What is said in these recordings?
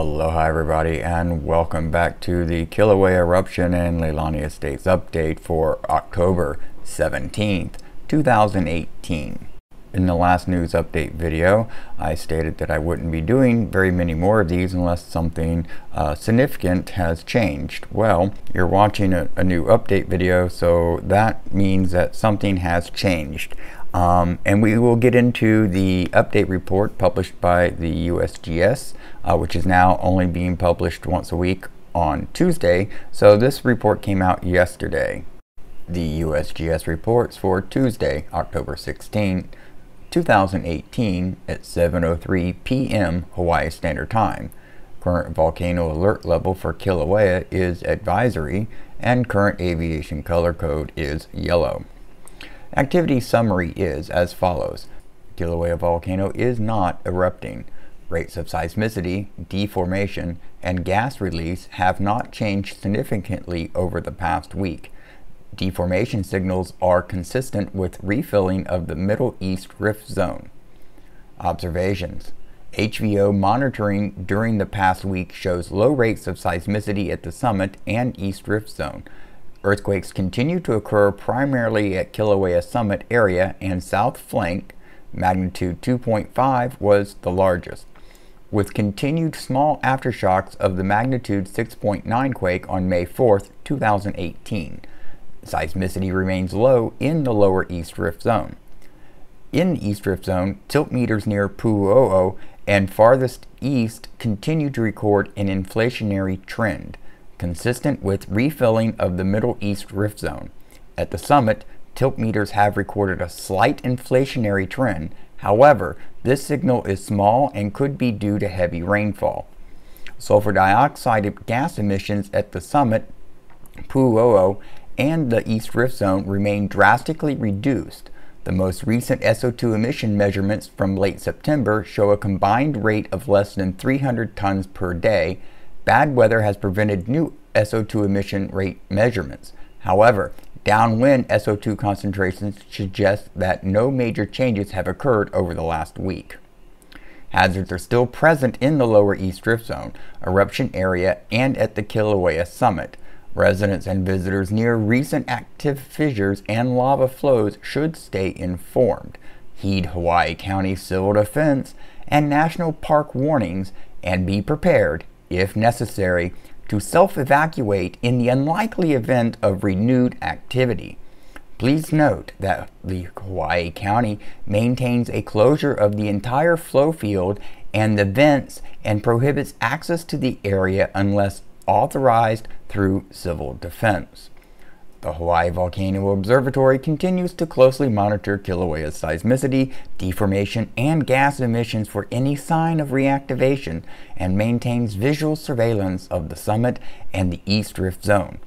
Aloha everybody, and welcome back to the Kilauea Eruption and Leilani Estates update for October 17th, 2018. In the last news update video, I stated that I wouldn't be doing very many more of these unless something significant has changed. Well, you're watching a new update video, so that means that something has changed. And we will get into the update report published by the USGS, which is now only being published once a week on Tuesday. So this report came out yesterday. The USGS reports for Tuesday, October 16, 2018 at 7:03 p.m. Hawaii Standard Time. Current volcano alert level for Kilauea is advisory, and current aviation color code is yellow. Activity summary is as follows. Kilauea volcano is not erupting. Rates of seismicity, deformation, and gas release have not changed significantly over the past week. Deformation signals are consistent with refilling of the Middle East Rift Zone. Observations. HVO monitoring during the past week shows low rates of seismicity at the summit and East Rift Zone. Earthquakes continue to occur primarily at Kilauea Summit area and South Flank. Magnitude 2.5 was the largest, with continued small aftershocks of the magnitude 6.9 quake on May 4th, 2018. Seismicity remains low in the lower East Rift Zone. In the East Rift Zone, tilt meters near Pu'u'o and farthest east continue to record an inflationary trend, consistent with refilling of the Middle East Rift Zone. At the summit, tilt meters have recorded a slight inflationary trend. However, this signal is small and could be due to heavy rainfall. Sulfur dioxide gas emissions at the summit, Pu'u'o, and the East Rift Zone remain drastically reduced. The most recent SO2 emission measurements from late September show a combined rate of less than 300 tons per day. Bad weather has prevented new SO2 emission rate measurements. However, downwind SO2 concentrations suggest that no major changes have occurred over the last week. Hazards are still present in the lower East Rift Zone, eruption area, and at the Kilauea summit. Residents and visitors near recent active fissures and lava flows should stay informed. Heed Hawaii County Civil Defense and National Park warnings and be prepared, if necessary, to self-evacuate in the unlikely event of renewed activity. Please note that the Hawaii County maintains a closure of the entire flow field and the vents and prohibits access to the area unless authorized through civil defense. The Hawaii Volcano Observatory continues to closely monitor Kilauea's seismicity, deformation, and gas emissions for any sign of reactivation and maintains visual surveillance of the summit and the East Rift Zone.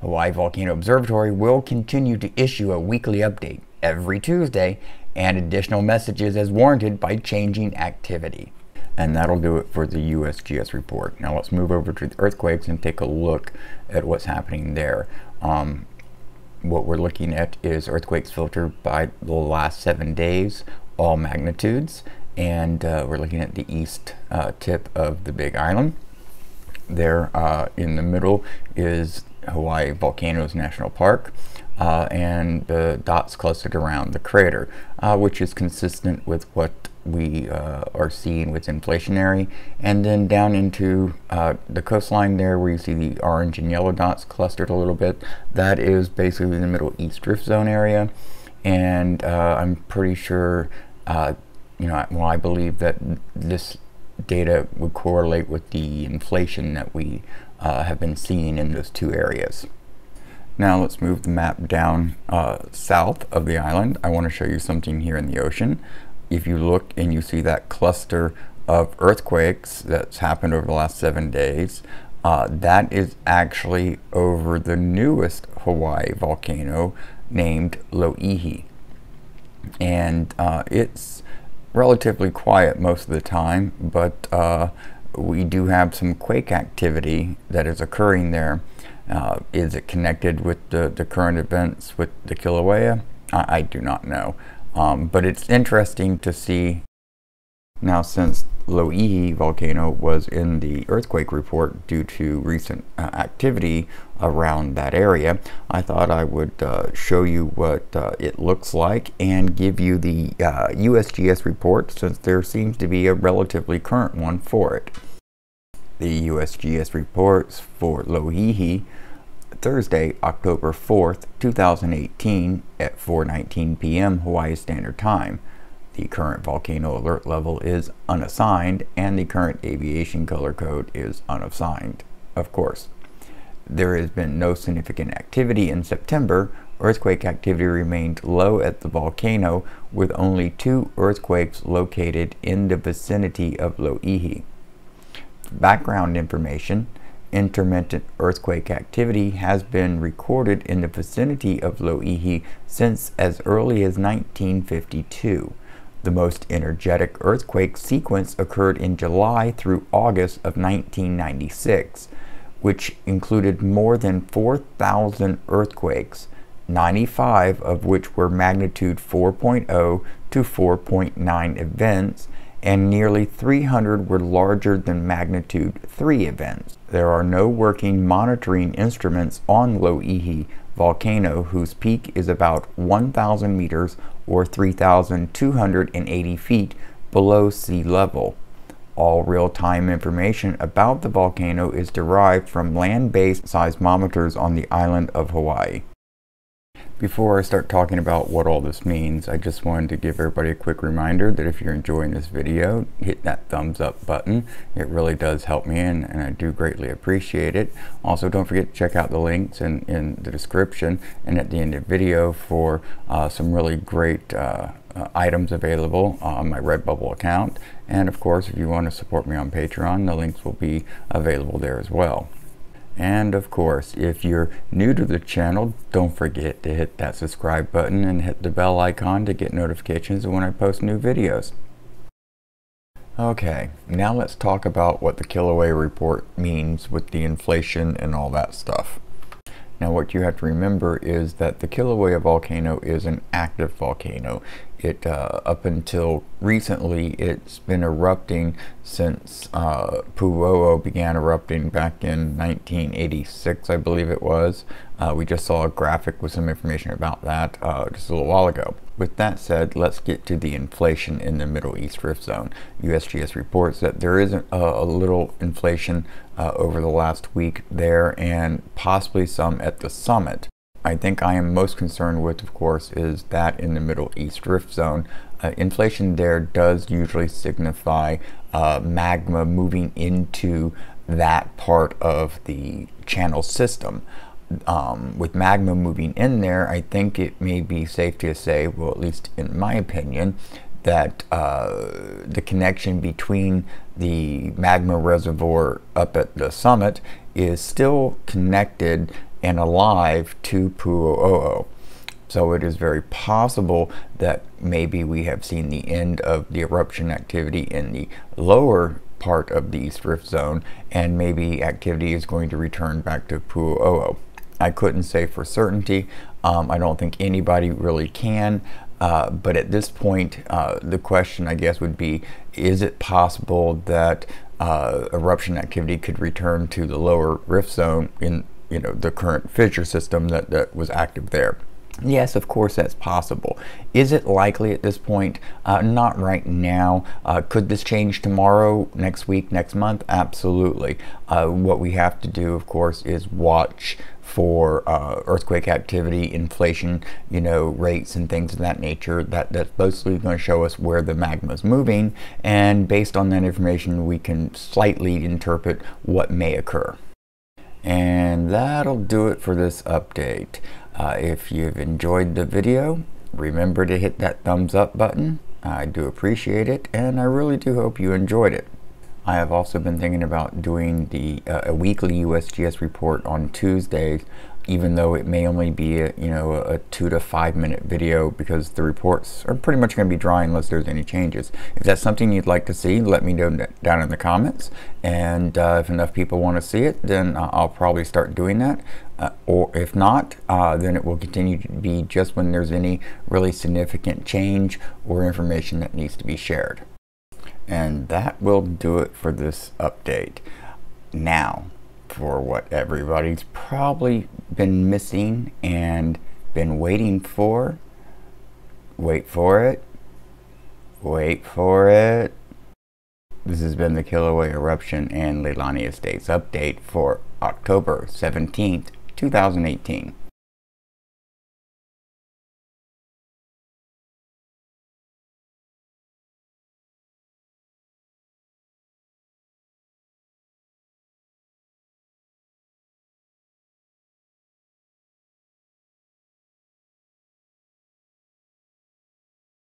Hawaii Volcano Observatory will continue to issue a weekly update every Tuesday and additional messages as warranted by changing activity. And that'll do it for the USGS report. Now let's move over to the earthquakes and take a look at what's happening there. What we're looking at is earthquakes filtered by the last 7 days, all magnitudes, and we're looking at the east tip of the Big Island. There in the middle is Hawaii Volcanoes National Park, and the dots clustered around the crater, which is consistent with what we are seeing with inflationary. And then down into the coastline there, where you see the orange and yellow dots clustered a little bit, that is basically the Middle East Rift Zone area. And I'm pretty sure, I believe that this data would correlate with the inflation that we have been seeing in those two areas. Now let's move the map down south of the island. I want to show you something here in the ocean. If you look and you see that cluster of earthquakes that's happened over the last 7 days, that is actually over the newest Hawaii volcano named Loihi. And it's relatively quiet most of the time, but we do have some quake activity that is occurring there. Is it connected with the current events with the Kilauea? I do not know. But it's interesting to see Now, since Loihi volcano was in the earthquake report due to recent activity around that area, I thought I would show you what it looks like and give you the USGS report, since there seems to be a relatively current one for it. The USGS reports for Loihi Thursday, October 4th, 2018 at 4:19 p.m. Hawaii Standard Time. The current volcano alert level is unassigned, and the current aviation color code is unassigned, of course. There has been no significant activity in September. Earthquake activity remained low at the volcano, with only 2 earthquakes located in the vicinity of Loihi. Background information: intermittent earthquake activity has been recorded in the vicinity of Loihi since as early as 1952. The most energetic earthquake sequence occurred in July through August of 1996, which included more than 4,000 earthquakes, 95 of which were magnitude 4.0 to 4.9 events, and nearly 300 were larger than magnitude 3 events. There are no working monitoring instruments on Loihi volcano, whose peak is about 1,000 meters or 3,280 feet below sea level. All real-time information about the volcano is derived from land-based seismometers on the island of Hawaii. Before I start talking about what all this means, I just wanted to give everybody a quick reminder that if you're enjoying this video, hit that thumbs up button. It really does help me, and I do greatly appreciate it. Also, don't forget to check out the links in the description and at the end of the video for some really great items available on my Redbubble account. And of course, if you want to support me on Patreon, the links will be available there as well. And of course, if you're new to the channel, don't forget to hit that subscribe button and hit the bell icon to get notifications when I post new videos. Okay, now let's talk about what the Kilauea report means with the inflation and all that stuff. Now, what you have to remember is that the Kilauea volcano is an active volcano. It up until recently, it's been erupting since Pu'u'o began erupting back in 1986, I believe it was. We just saw a graphic with some information about that just a little while ago. With that said, let's get to the inflation in the Middle East Rift Zone. USGS reports that there is a little inflation over the last week there, and possibly some at the summit. I think I am most concerned with, of course, is that in the Middle East Rift Zone. Inflation there does usually signify magma moving into that part of the channel system. With magma moving in there, I think it may be safe to say, well, at least in my opinion, that the connection between the magma reservoir up at the summit is still connected and alive to Pu'u'o. So it is very possible that maybe we have seen the end of the eruption activity in the lower part of the East Rift Zone, and maybe activity is going to return back to Pu'u'o. I couldn't say for certainty. I don't think anybody really can. But at this point, the question, I guess, would be, is it possible that eruption activity could return to the lower rift zone in the current fissure system that was active there? Yes, of course, that's possible. Is it likely at this point? Not right now. Could this change tomorrow, next week, next month? Absolutely. What we have to do, of course, is watch for earthquake activity, inflation, rates and things of that nature. That's basically going to show us where the magma is moving, and based on that information, we can slightly interpret what may occur. And that'll do it for this update. If you've enjoyed the video, remember to hit that thumbs up button. I do appreciate it, and I really do hope you enjoyed it. I have also been thinking about doing a weekly USGS report on Tuesdays, even though it may only be a 2 to 5 minute video, because the reports are pretty much going to be dry unless there's any changes. If that's something you'd like to see, let me know down in the comments, and if enough people want to see it, then I'll probably start doing that. Or if not, then it will continue to be just when there's any really significant change or information that needs to be shared. And that will do it for this update. Now, for what everybody's probably been missing and been waiting for. Wait for it. Wait for it. This has been the Kilauea Eruption and Leilani Estates update for October 17th, 2018.